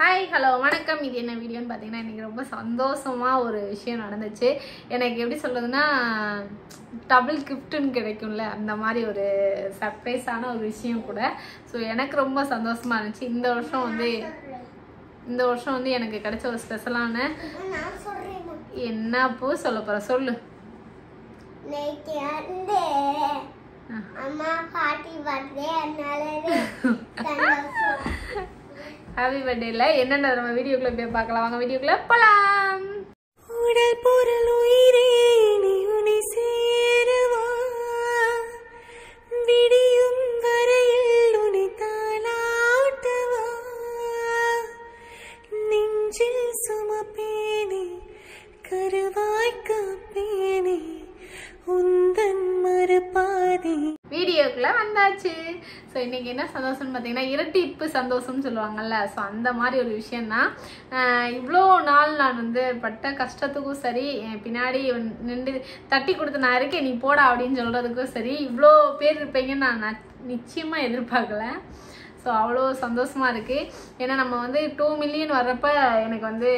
Hi hello வணக்கம். இது என்ன வீடியோன்னு பார்த்தீங்கன்னா இன்றைக்கி ரொம்ப சந்தோஷமாக ஒரு விஷயம் நடந்துச்சு. எனக்கு எப்படி சொல்கிறதுனா டபுள் கிஃப்ட்டுன்னு கிடைக்கும்ல, அந்த மாதிரி ஒரு சர்ப்ரைஸான ஒரு விஷயம் கூட. ஸோ எனக்கு ரொம்ப சந்தோஷமாக இருந்துச்சு. இந்த வருஷம் வந்து எனக்கு கிடைச்ச ஒரு ஸ்பெஷலான என்ன பூ சொல்ல போகிற சொல்லு. ஹாப்பி பர்த்டேல என்னென்ன நம்ம வீடியோக்குள்ள போய் பார்க்கலாம். வாங்க வீடியோக்குள்ள போலாம். உடல் பொருள் உயிரே நீ உன்னை சேரவா, விடியும் வரையில் உன்னை தாலாட்டவா, நெஞ்சில் சுமப்பேனே கருவாய் காப்பேனே உந்தன் மறுபாதி. வீடியோக்குள்ள வந்தாச்சு. ஸோ இன்னைக்கு என்ன சந்தோஷம்னு பார்த்தீங்கன்னா இரட்டிப்பு சந்தோஷம்னு சொல்லுவாங்கல்ல. ஸோ அந்த மாதிரி ஒரு விஷயந்தான். இவ்வளோ நாள் நான் வந்து பட்ட கஷ்டத்துக்கும் சரி, பின்னாடி நின்று தட்டி கொடுத்து நான் இருக்கேன் நீ போடா அப்படின்னு சொல்கிறதுக்கும் சரி, இவ்வளோ பேர் இருப்பீங்கன்னு நான் நிச்சயமாக எதிர்பார்க்கல. ஸோ அவ்வளோ சந்தோஷமாக இருக்குது. ஏன்னா நம்ம வந்து 2 மில்லியன் வர்றப்ப எனக்கு வந்து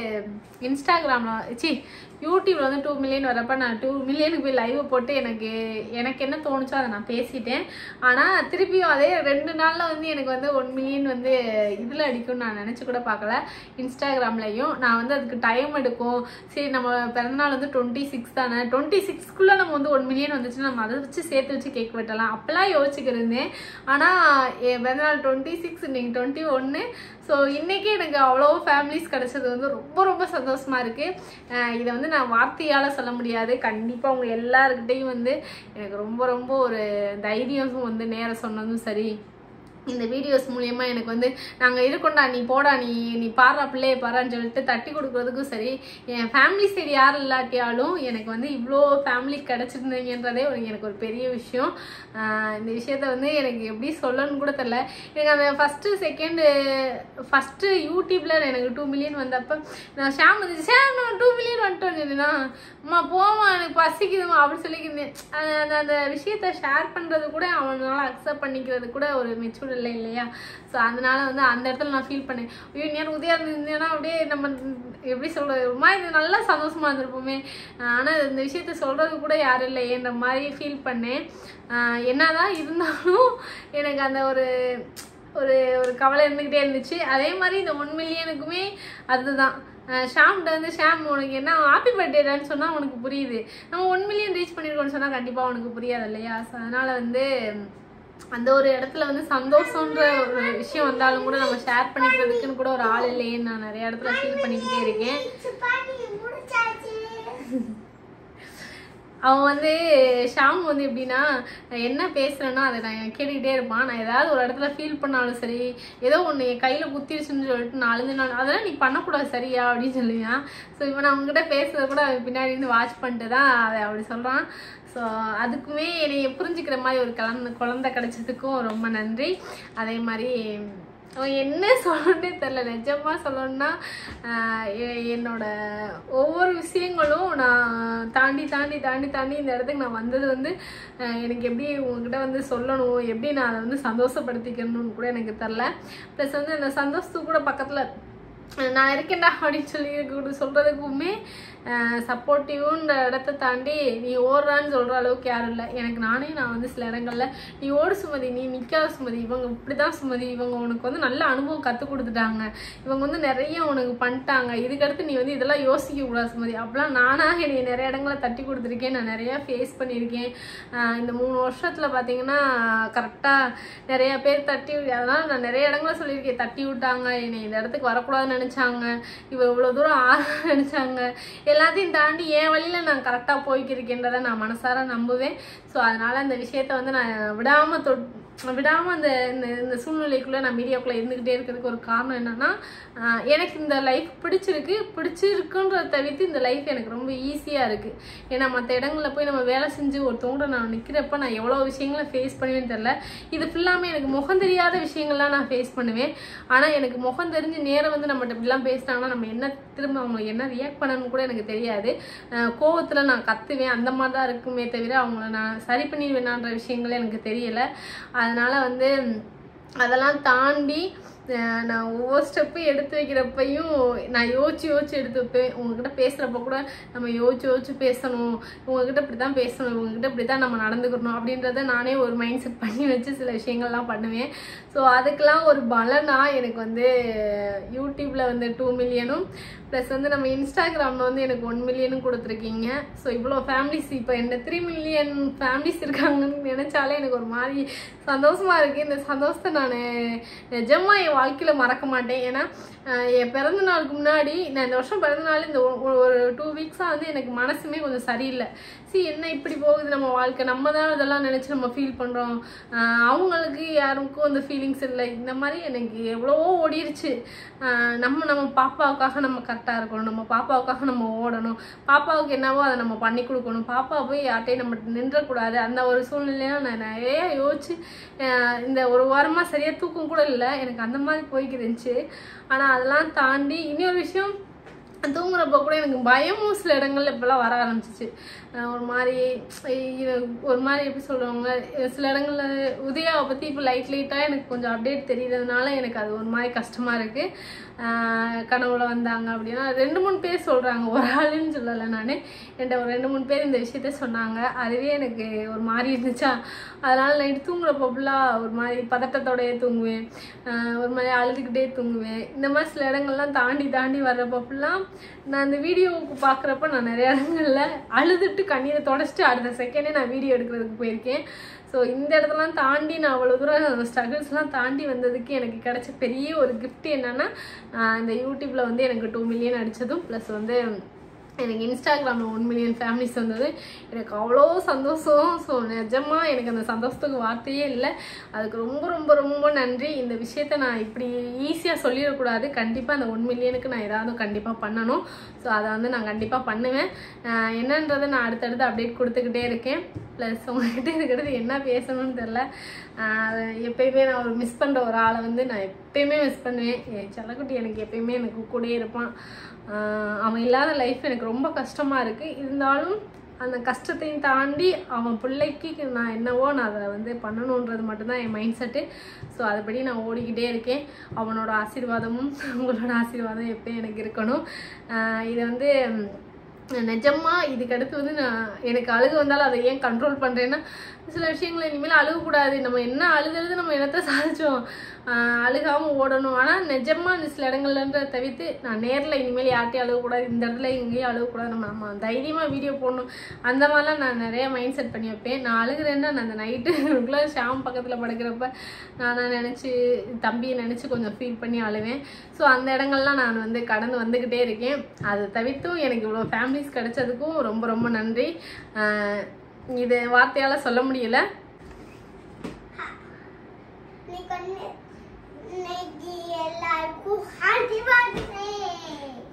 இன்ஸ்டாகிராமில் யூடியூப்ல வந்து 2 மில்லியன் வரப்போ நான் 2 மில்லியனுக்கு போய் லைவ் போட்டு எனக்கு என்ன தோணுச்சோ அதை நான் பேசிட்டேன். ஆனால் திருப்பியும் அதே 2 நாளில் வந்து எனக்கு வந்து 1 மில்லியன் வந்து இதில் அடிக்கும்னு நான் நினச்சி கூட பார்க்கல. இன்ஸ்டாகிராம்லையும் நான் வந்து அதுக்கு டைம் எடுக்கும். சரி நம்ம பிறந்தநாள் வந்து 26 தானே, 26க்குள்ளே நம்ம வந்து 1 மில்லியன் வந்துச்சுன்னா நம்ம அதை வச்சு சேர்த்து வச்சு கேக் வெட்டலாம் அப்போலாம் யோசிச்சுக்கிருந்தேன். ஆனால் என் பிறந்தநாள் 26, இன்னைக்கு 21. ஸோ இன்றைக்கி எனக்கு அவ்வளோ ஃபேமிலிஸ் கிடச்சது வந்து ரொம்ப ரொம்ப சந்தோஷமாக இருக்குது. இதை வந்து நான் வார்த்தையால் சொல்ல முடியாது. கண்டிப்பாக உங்கள் எல்லாருக்கிட்டையும் வந்து எனக்கு ரொம்ப ரொம்ப ஒரு தைரியமும் வந்து நேரம் சொன்னதும் சரி, இந்த வீடியோஸ் மூலயமா எனக்கு வந்து நாங்கள் இருக்கோண்டா நீ போடா நீ பாடுறா பிள்ளைய பாறான்னு சொல்லிட்டு தட்டி கொடுக்குறதுக்கும் சரி, என் ஃபேமிலி சைடு யாரும் இல்லாட்டியாலும் எனக்கு வந்து இவ்வளோ ஃபேமிலி கிடச்சிருந்தீங்கன்றதே எனக்கு ஒரு பெரிய விஷயம். இந்த விஷயத்த வந்து எனக்கு எப்படி சொல்லணும்னு கூட தெரில. எனக்கு அந்த ஃபஸ்ட்டு யூடியூப்பில் எனக்கு 2 மில்லியன் வந்தப்போ நான் ஷாம் வந்துச்சு, நான் 2 மில்லியன் வந்துட்டோன்னு சொன்னேன்னா அம்மா போமா எனக்கு பசிக்குதுமா அப்படின்னு சொல்லிக்கிறேன். அந்த விஷயத்த ஷேர் பண்ணுறது கூட அவனால அக்செப்ட் பண்ணிக்கிறது கூட ஒரு மெச்சூர்ட் இல்லை இல்லையா. ஸோ அதனால வந்து அந்த இடத்துல நான் ஃபீல் பண்ணேன், ஐயோ நேரம் உதயா இருந்தேன்னா அப்படியே நம்ம எப்படி சொல்கிறதுமா இது நல்லா சந்தோஷமாக இருந்திருப்போமே, ஆனால் இந்த விஷயத்த சொல்கிறது கூட யாரும் இல்லையேன்ற மாதிரி ஃபீல் பண்ணேன். என்னதான் இருந்தாலும் எனக்கு அந்த ஒரு ஒரு ஒரு கவலை இருந்துக்கிட்டே இருந்துச்சு. அதே மாதிரி இந்த 1 மில்லியனுக்குமே அதுதான். ஷாம்கிட்ட வந்து ஷாம் உனக்கு என்ன ஹாப்பி பர்த்டேடான்னு சொன்னால் உனக்கு புரியுது, நம்ம 1 மில்லியன் ரீச் பண்ணியிருக்கோன்னு சொன்னால் கண்டிப்பாக உனக்கு புரியாது இல்லையா. ஸோ அதனால் வந்து அந்த ஒரு இடத்துல வந்து சந்தோஷன்ற ஒரு விஷயம் வந்தாலும் கூட நம்ம ஷேர் பண்ணிக்கிறதுக்குன்னு கூட ஒரு ஆள் இல்லையேன்னு நான் நிறைய இடத்துல ஃபீல் பண்ணிக்கிட்டே இருக்கேன். அவன் வந்து ஷாம் வந்து எப்படின்னா என்ன பேசுகிறேன்னா அதை நான் கேட்டுக்கிட்டே இருப்பான். நான் ஏதாவது ஒரு இடத்துல ஃபீல் பண்ணாலும் சரி, ஏதோ ஒன்று என் கையில் குத்திருச்சுன்னு சொல்லிட்டு நான் அழுதுனாலும் அதெல்லாம் நீ பண்ணக்கூடாது சரியா அப்படின்னு சொல்லுவான். ஸோ இப்போ நான் அவங்ககிட்ட பேசுகிறத கூட அவன் பின்னாடி இருந்து வாட்ச் பண்ணிட்டு தான் அதை அப்படி சொல்கிறான். ஸோ அதுக்குமே என்னை புரிஞ்சுக்கிற மாதிரி ஒரு குழந்தை கிடைச்சதுக்கும் ரொம்ப நன்றி. அதே மாதிரி அவன் என்ன சொல்லணுன்னே தெரில, நிஜமாக சொல்லணுன்னா என்னோட ஒவ்வொரு விஷயங்களும் நான் தாண்டி இந்த இடத்துக்கு நான் வந்தது வந்து எனக்கு எப்படி உங்ககிட்ட வந்து சொல்லணும், எப்படி நான் அதை வந்து சந்தோஷப்படுத்திக்கணும்னு கூட எனக்கு தெரில. ப்ளஸ் வந்து அந்த சந்தோஷத்துக்கு கூட பக்கத்தில் நான் இருக்கேன்டா அப்படின்னு சொல்லி சொல்கிறதுக்குமே சப்போர்ட்டிவ்ன்ற இடத்த தாண்டி நீ ஓடுறான்னு சொல்கிற அளவுக்கு யாரும் இல்லை எனக்கு. நான் வந்து சில இடங்களில் நீ ஓடு சுமதி, நீ நிற்காத சுமதி, இவங்க இப்படி தான் சுமதி, இவங்க உனக்கு வந்து நல்ல அனுபவம் கற்றுக் கொடுத்துட்டாங்க, இவங்க வந்து நிறைய உனக்கு பண்ணிட்டாங்க, இதுக்கடுத்து நீ வந்து இதெல்லாம் யோசிக்க கூடாது சுமதி அப்படிலாம் நானாக என்னை நிறைய இடங்களில் தட்டி கொடுத்துருக்கேன். நான் நிறையா ஃபேஸ் பண்ணியிருக்கேன். இந்த 3 வருஷத்தில் பார்த்தீங்கன்னா கரெக்டாக நிறையா பேர் தட்டி, அதனால் நான் நிறைய இடங்களில் சொல்லியிருக்கேன் தட்டி விட்டாங்க, என்னை இந்த இடத்துக்கு வரக்கூடாதுன்னு நினச்சாங்க, இவ்வளோ தூரம் நினச்சாங்க, எல்லாத்தையும் தாண்டி என் வழியில் நான் கரெக்டாக போய்க்கிருக்கேன்றதை நான் மனசார நம்புவேன். ஸோ அதனால் அந்த விஷயத்த வந்து நான் விடாமல் அந்த இந்த சூழ்நிலைக்குள்ளே நான் மீடியாக்குள்ளே இருந்துக்கிட்டே இருக்கிறதுக்கு ஒரு காரணம் என்னென்னா, எனக்கு இந்த லைஃப் பிடிச்சிருக்குன்றதை தவிர்த்து இந்த லைஃப் எனக்கு ரொம்ப ஈஸியாக இருக்குது. ஏன்னா மற்ற இடங்களில் போய் நம்ம வேலை செஞ்சு ஒருத்தவங்க நான் நிற்கிறப்ப நான் எவ்வளோ விஷயங்களை ஃபேஸ் பண்ணுவேன்னு தெரில. இது ஃபுல்லாமே எனக்கு முகம் தெரியாத விஷயங்கள்லாம் நான் ஃபேஸ் பண்ணுவேன். ஆனால் எனக்கு முகம் தெரிஞ்சு நேரம் வந்து நம்மகிட்ட இப்படிலாம் பேசினாங்கன்னா நம்ம என்ன திரும்ப அவங்களுக்கு என்ன ரியாக்ட் பண்ணணும்னு கூட எனக்கு தெரியாது. கோவத்தில் நான் கத்துவேன், அந்த மாதிரி தான் இருக்குமே தவிர அவங்கள நான் சரி பண்ணிடுவேனான்ற விஷயங்களே எனக்கு தெரியலை. அதனால் வந்து அதெல்லாம் தாண்டி நான் ஒவ்வொரு ஸ்டெப்பும் எடுத்து வைக்கிறப்பையும் நான் யோசிச்சு எடுத்து வைப்பேன். உங்ககிட்ட பேசுகிறப்ப கூட நம்ம யோசிச்சு பேசணும், உங்ககிட்ட இப்படி தான் பேசணும், உங்ககிட்ட இப்படி தான் நம்ம நடந்துக்கணும் அப்படின்றத நானே ஒரு மைண்ட் செட் பண்ணி வச்சு சில விஷயங்கள்லாம் பண்ணுவேன். ஸோ அதுக்கெலாம் ஒரு பலனா எனக்கு வந்து யூடியூப்பில் வந்து 2 மில்லியனும் ப்ளஸ் வந்து நம்ம இன்ஸ்டாகிராமில் வந்து எனக்கு 1 மில்லியனும் கொடுத்துருக்கீங்க. ஸோ இவ்வளோ ஃபேமிலிஸ் இப்போ என்ன 3 மில்லியன் ஃபேமிலிஸ் இருக்காங்கன்னு நினச்சாலே எனக்கு ஒரு மாதிரி சந்தோஷமாக இருக்குது. இந்த சந்தோஷத்தை நான் நிஜமாக என் வாழ்க்கையில் மறக்க மாட்டேன். ஏன்னா என் பிறந்த நாளுக்கு முன்னாடி நான் இந்த வருஷம் பிறந்த நாள் இந்த ஒரு 2 வீக்ஸாக வந்து எனக்கு மனசுமே கொஞ்சம் சரியில்லை. என்ன இப்படி போகுது நம்ம வாழ்க்கை, நம்ம தான் இதெல்லாம் நினச்சி நம்ம ஃபீல் பண்ணுறோம், அவங்களுக்கு யாருக்கும் அந்த ஃபீலிங்ஸ் இல்லை, இந்த மாதிரி எனக்கு எவ்வளவோ ஓடிருச்சு. நம்ம பாப்பாவுக்காக நம்ம கரெக்டாக இருக்கணும், நம்ம பாப்பாவுக்காக நம்ம ஓடணும், பாப்பாவுக்கு என்னவோ அதை நம்ம பண்ணி கொடுக்கணும், பாப்பா போய் யார்ட்டையும் நம்ம நின்றக்கூடாது. அந்த ஒரு சூழ்நிலையாக நான் நிறைய யோசிச்சு இந்த ஒரு வாரமாக சரியாக தூக்கம் கூட இல்லை, எனக்கு அந்த மாதிரி போய்க்கு இருந்துச்சு. ஆனால் அதெல்லாம் தாண்டி இன்னொரு விஷயம், தூங்குறப்ப கூட எனக்கு பயமும் சில இடங்கள்ல இப்போல்லாம் வர ஆரம்பிச்சிச்சு. ஒரு மாதிரி எப்படி சொல்லுவாங்க, சில இடங்கள்ல உதயாவை பற்றி இப்போ லைட்டாக எனக்கு கொஞ்சம் அப்டேட் தெரியுறதுனால எனக்கு அது ஒரு மாதிரி கஷ்டமாக இருக்குது. கனவுல வந்தாங்க அப்படின்னா 2-3 பேர் சொல்கிறாங்க, ஒரு ஆளுன்னு சொல்லலை, நான் என்கிட்ட ஒரு 2-3 பேர் இந்த விஷயத்த சொன்னாங்க. அதுவே எனக்கு ஒரு மாதிரி இருந்துச்சா, அதனால் நைட்டு தூங்குறப்ப ஃபுல்லாக ஒரு மாதிரி பதட்டத்தோடையே தூங்குவேன், ஒரு மாதிரி அழுதுகிட்டே தூங்குவேன். இந்த மாதிரி சில இடங்கள்லாம் தாண்டி வர்றப்ப ஃபுல்லாக நான் இந்த வீடியோவுக்கு பார்க்குறப்ப நான் நிறைய இடங்களில் அழுதுட்டு கண்ணீரை தொடச்சிட்டு அடுத்த செகண்டே நான் வீடியோ எடுக்கிறதுக்கு போயிருக்கேன். ஸோ இந்த இடத்தெல்லாம் தாண்டி நான் அவ்வளோ தூரம் ஸ்ட்ரகிள்ஸ்லாம் தாண்டி வந்ததுக்கு எனக்கு கிடைச்ச பெரிய ஒரு கிஃப்ட் என்னென்னா, இந்த யூடியூப்பில் வந்து எனக்கு 2 மில்லியன் அடித்ததும் ப்ளஸ் வந்து எனக்கு இன்ஸ்டாகிராமில் 1 மில்லியன் ஃபேமிலிஸ் வந்தது. எனக்கு அவ்வளோ சந்தோஷம். ஸோ நிஜமாக எனக்கு அந்த சந்தோஷத்துக்கு வார்த்தையே இல்லை. அதுக்கு ரொம்ப ரொம்ப ரொம்ப நன்றி. இந்த விஷயத்த நான் இப்படி ஈஸியாக சொல்லிடக்கூடாது. கண்டிப்பாக அந்த 1 மில்லியனுக்கு நான் ஏதாவது கண்டிப்பாக பண்ணணும். ஸோ அதை வந்து நான் கண்டிப்பாக பண்ணுவேன். என்னன்றதை நான் அடுத்தடுத்து அப்டேட் கொடுத்துக்கிட்டே இருக்கேன். ப்ளஸ் உங்கள்கிட்ட இருக்கிறது என்ன பேசணும்னு தெரில. எப்பயுமே நான் ஒரு மிஸ் பண்ணுற ஒரு ஆளை வந்து நான் எப்பயுமே மிஸ் பண்ணுவேன். என் செல்லக்குட்டி எனக்கு எப்பயுமே எனக்கு கூடயே இருப்பான். அவன் இல்லாத லைஃப் எனக்கு ரொம்ப கஷ்டமாக இருக்குது. இருந்தாலும் அந்த கஷ்டத்தையும் தாண்டி அவன் பிள்ளைக்கு நான் என்னவோ நான் அதை வந்து பண்ணணுன்றது மட்டும்தான் என் மைண்ட் செட்டு. ஸோ அதுபடி நான் ஓடிக்கிட்டே இருக்கேன். அவனோட ஆசீர்வாதமும் உங்களோட ஆசீர்வாதம் எப்பயும் எனக்கு இருக்கணும். இதை வந்து நிஜமாக இதுக்கடுத்து வந்து நான் எனக்கு அழுக வந்தாலும் அதை ஏன் கண்ட்ரோல் பண்ணுறேன்னா, சில விஷயங்களை இனிமேல் அழுகக்கூடாது, நம்ம என்ன அழுகிறது நம்ம என்னத்தை சாதிச்சோம், அழுகாமல் ஓடணும். ஆனால் நிஜமாக இந்த சில இடங்கள்ன்ற தவிர்த்து நான் நேரில் இனிமேல் யார்ட்டையும் அழுகக்கூடாது, இந்த இடத்துல எங்கேயும் அழுகக்கூடாது, நம்ம தைரியமாக வீடியோ போடணும், அந்த மாதிரிலாம் நான் நிறைய மைண்ட் செட் பண்ணி வைப்பேன். நான் அழுகிறேன்னா நான் அந்த நைட்டு ஷாம் பக்கத்தில் படுக்கிறப்ப நான் நினச்சி தம்பியை நினச்சி கொஞ்சம் ஃபீல் பண்ணி அழுவேன். ஸோ அந்த இடங்கள்லாம் நான் வந்து கடந்து வந்துக்கிட்டே இருக்கேன். அதை தவிர்த்தும் எனக்கு இவ்வளோ ஃபேமிலிஸ் கிடைச்சதுக்கும் ரொம்ப ரொம்ப நன்றி. இது வார்த்தையால் சொல்ல முடியல.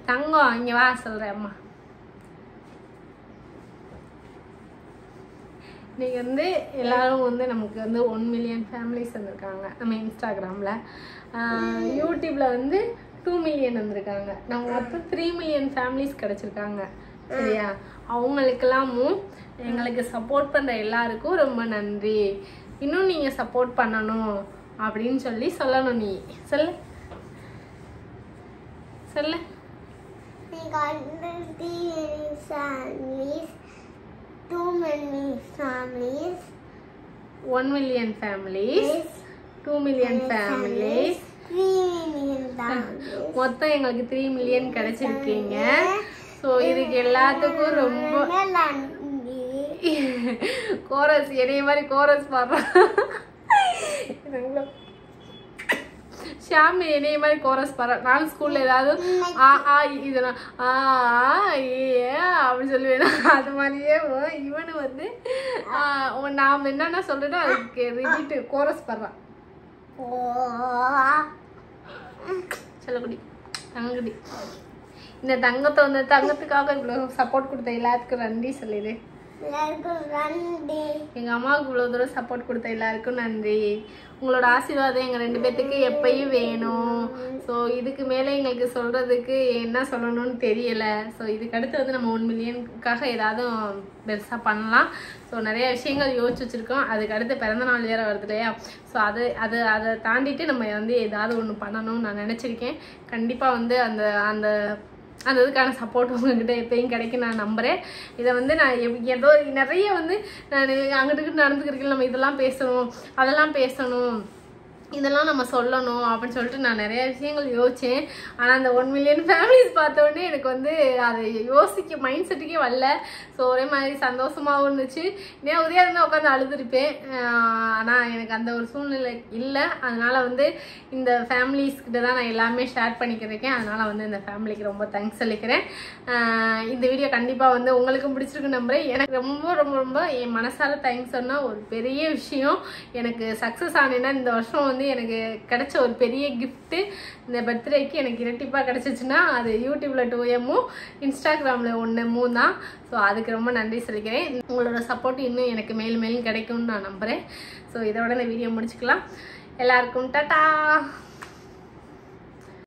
தங்கம் இங்க வா சொல்றேன் அம்மா. இன்னைக்கு வந்து எல்லாரும் வந்து நமக்கு வந்து 1 மில்லியன் ஃபேமிலிஸ் வந்திருக்காங்க நம்ம இன்ஸ்டாகிராமில். யூடியூப்பில் வந்து 2 மில்லியன் வந்திருக்காங்க. நம்ம மொத்தம் 3 மில்லியன் ஃபேமிலிஸ் கிடச்சிருக்காங்க. சரியா? அவங்களுக்கெல்லாமும் எங்களுக்கு சப்போர்ட் பண்ணுற எல்லாருக்கும் ரொம்ப நன்றி. இன்னும் நீங்கள் சப்போர்ட் பண்ணணும் அப்படின்னு சொல்லணும். நீ சொல்லு சொல்லு. 1 மில்லியன் ஃபேமிலிஸ், 2 மில்லியன் ஃபேமிலிஸ், மொத்தம் எங்களுக்கு 3 மில்லியன் கிடைச்சிருக்கீங்க. ஸோ இதுக்கு எல்லாத்துக்கும் ரொம்ப கோரஸ் என்னைய மாதிரி கோரஸ் பாடுறான். ஷாம் என்னைய மாதிரி கோரஸ் பாடுறான். நான் ஸ்கூல்ல ஏதாவது இதெல்லாம் அப்படின்னு சொல்லுவேன். அது மாதிரியே இவனு வந்து நாம் என்னென்ன சொல்றோம் அதுக்கு ரிப்பீட்டு கோரஸ் பாடுறான். சொல்லக்குடி தங்கக்குடி. இந்த தங்கத்துக்காக இவ்வளோ சப்போர்ட் கொடுத்த எல்லாத்துக்கும் நன்றி சொல்லிடு. எங்கள் அம்மாவுக்கு இவ்வளோ தூரம் சப்போர்ட் கொடுத்த எல்லாருக்கும் நன்றி. உங்களோட ஆசீர்வாதம் எங்கள் 2 பேர்த்துக்கு எப்பயும் வேணும். ஸோ இதுக்கு மேலே எங்களுக்கு சொல்கிறதுக்கு என்ன சொல்லணும்னு தெரியலை. ஸோ இதுக்கு அடுத்து வந்து நம்ம 1 மில்லியனுக்காக ஏதாவது பெருசாக பண்ணலாம். ஸோ நிறைய விஷயங்கள் யோசிச்சு வச்சுருக்கோம். அதுக்கு அடுத்து பிறந்தநாள் வேறு வருது இல்லையா? ஸோ அதை தாண்டிட்டு நம்ம வந்து ஏதாவது ஒன்று பண்ணணும்னு நான் நினச்சிருக்கேன். கண்டிப்பாக வந்து அந்த இதுக்கான சப்போர்ட் உங்ககிட்ட எப்பயும் கிடைக்கும் நான் நம்புகிறேன். இதை வந்து நான் ஏதோ நிறைய வந்து நான் அங்கிட்டு நடந்துக்கிறதுக்கு நம்ம இதெல்லாம் பேசணும், அதெல்லாம் பேசணும், இதெல்லாம் நம்ம சொல்லணும் அப்படின்னு சொல்லிட்டு நான் நிறைய விஷயங்கள் யோசித்தேன். ஆனால் அந்த 1 மில்லியன் ஃபேமிலிஸ் பார்த்தோடனே எனக்கு வந்து அதை யோசிக்க மைண்ட் செட்டுக்கே வரல. ஸோ ஒரே மாதிரி சந்தோஷமாகவும் இருந்துச்சு. இன்னும் உதயா இருந்தால் உட்காந்து அழுதுருப்பேன். ஆனால் எனக்கு அந்த ஒரு சூழ்நிலை இல்லை. அதனால் வந்து இந்த ஃபேமிலிஸ்கிட்ட தான் நான் எல்லாமே ஷேர் பண்ணிக்கிறேன். அதனால் வந்து இந்த ஃபேமிலிக்கு ரொம்ப தேங்க்ஸ் சொல்லிக்கிறேன். இந்த வீடியோ கண்டிப்பாக வந்து உங்களுக்கும் பிடிச்சிருக்கு நம்புறேன். எனக்கு ரொம்ப ரொம்ப ரொம்ப என் மனசார தேங்க்ஸ் சொன்னால் ஒரு பெரிய விஷயம். எனக்கு சக்ஸஸ் ஆனேன்னா இந்த வருஷம் வந்து எனக்கு கிடைச்ச ஒரு பெரிய கிஃப்ட்டு இந்த பர்த்டேக்கு எனக்கு இரட்டிப்பாக கிடச்சிச்சுன்னா அது யூடியூப்பில் 2Mமும் இன்ஸ்டாகிராமில் 1M தான். ஸோ அதுக்கு ரொம்ப நன்றி சொல்லிக்கிறேன். உங்களோட சப்போர்ட் இன்னும் எனக்கு மேலும் மேலும் கிடைக்கும்னு நான் நம்புகிறேன். ஸோ இதோட இந்த வீடியோ முடிச்சுக்கலாம். எல்லாருக்கும் டாடா.